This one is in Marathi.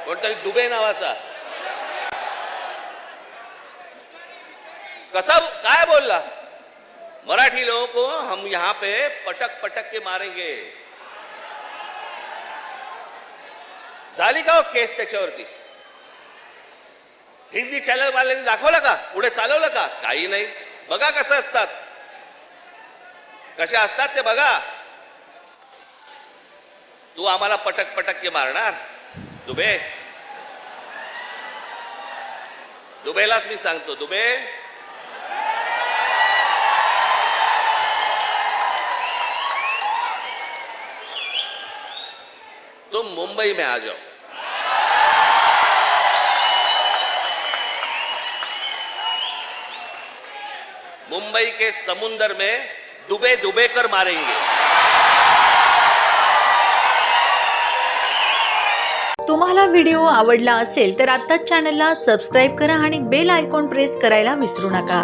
कोणतरी दुबे नावाचा कसा काय बोलला, मराठी लोगों को हम यहाँ पे पटक पटक के मारेंगे. झाली का हो केस त्याच्यावरती? हिंदी चॅनल वाल्यांनी दाखवलं का? पुढे चालवलं का? काही नाही. बघा कसं असतात, कसे असतात ते बघा. तू आम्हाला पटक पटक के मारणार दुबे? दुबेलाच मी सांगतो, दुबे तुम मुंबई में आ जाओ. मुंबई के समुंदर में डुबे डुबे कर मारेंगे. तुम्हाला व्हिडिओ आवडला असेल तर आत्ताच चॅनलला सबस्क्राईब करा आणि बेल आयकॉन प्रेस करायला विसरू नका.